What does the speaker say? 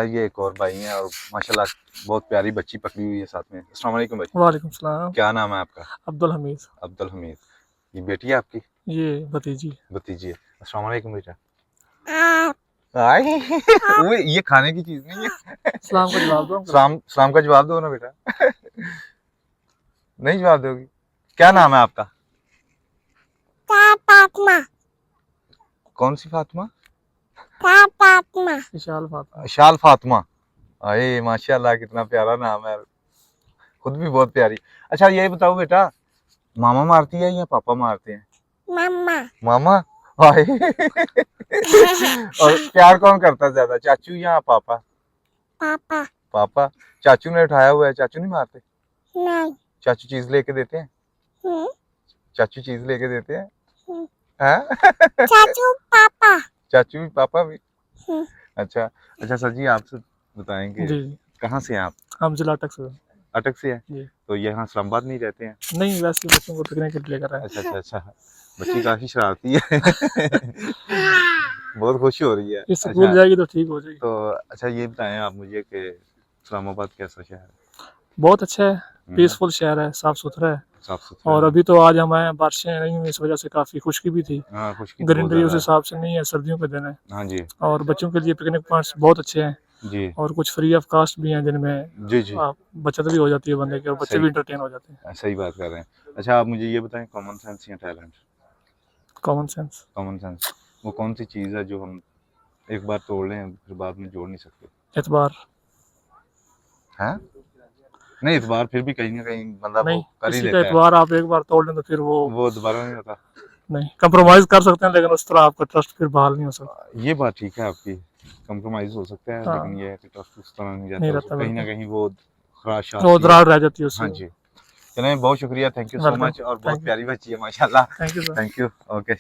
ये एक और भाई हैं और माशाल्लाह बहुत प्यारी बच्ची पकड़ी हुई है साथ में। अस्सलाम वालेकुम भाई। वालेकुम सलाम। क्या नाम है आपका? अब्दुल हमीद। अब्दुल हमीद। ये बेटी है आपकी? ये भतीजी। भतीजी है। अस्सलाम वालेकुम बेटा। आय वो ये खाने की चीज नहीं है। सलाम का जवाब दो। सलाम सलाम का जवाब दो ना बेटा। नहीं जवाब दोगी? क्या नाम है आपका? फातिमा। कौन सी फातिमा? फातिमा। इशाल फातिमा। शाल फातिमा। अरे माशाल्लाह कितना प्यारा नाम है, खुद भी बहुत प्यारी। अच्छा ये बताओ बेटा, मामा मारती है या पापा मारते हैं? मम्मा। मामा। हाय। और प्यार कौन करता है ज्यादा, चाचू या पापा? पापा। पापा। चाचू ने उठाया हुआ है, चाचू नहीं मारते? नहीं। चाचू चीज लेके देते हैं? हम्म, चाचू चीज लेके देते हैं? हम्म। हैं? चाचू पापा। चाचू भी पापा भी। हम्म। अच्छा। अच्छा सर जी, आपसे बताएंगे जी कहाँ से हैं आप? हम जिला अटक से। अटक से हैं? जी तो यहाँ इस्लामाबाद नहीं रहते हैं? नहीं, वैसे ही बच्चों को पिकनिक के लिए लेकर आए। अच्छा अच्छा अच्छा। बच्ची काफी शरारती है। बहुत खुशी हो रही है। ये अच्छा स्कूल जाएगी तो ठीक हो जाएगी। तो अच्छा ये बताएं आप मुझे कि इस्लामाबाद कैसा शहर है? बहुत अच्छा है, पीसफुल शहर है, साफ सुथरा है। साफ सुथरा और है? अभी तो आज हमारे यहाँ बारिशें नहीं हुई, इस वजह से काफी खुशकी भी थी। हाँ खुशकी तो बहुत ग्रीनरी उस ज्यादा हिसाब से नहीं है, सर्दियों के दिन है। है। हाँ जी। और बच्चों के लिए पिकनिक पॉइंट्स बहुत अच्छे हैं जी और कुछ फ्री ऑफ कास्ट भी हैं जिनमें जी जी। आप बचत भी हो जाती है बंदे की और बच्चे सही भी इंटरटेन हो जाते हैं। सही बात कर रहे हैं। अच्छा आप मुझे ये बताएं, कॉमन सेंस या talent? Common sense. Common sense वो कौन सी चीज़ है जो हम एक बार तोड़ लें फिर बाद में जोड़ नहीं सकते? एतबार। हैं? नहीं इतबार फिर भी कहीं ना कहीं बंदा वो नहीं, कर ही किसी का लेता है, एतबार आप एक बार तोड़ लें तो फिर वो दोबारा नहीं होता। नहीं, कंप्रोमाइज कर सकते हैं लेकिन उस तरह आपका ट्रस्ट फिर बहाल नहीं हो सकता। ये बात ठीक है आपकी, कंप्रोमाइज हो सकता है हाँ, लेकिन ये है कि ट्रस्ट उस तरह नहीं नहीं रहता, रहता कहीं ना बिल्कुल, कहीं वो खराश वो आती है। दरार रह जाती है हाँ उससे। जी। चलें बहुत शुक्रिया, thank you so welcome. Much और बहुत थैंक यू। प्यारी बच्ची है माशाल्लाह। Thank you sir. Thank you. Okay.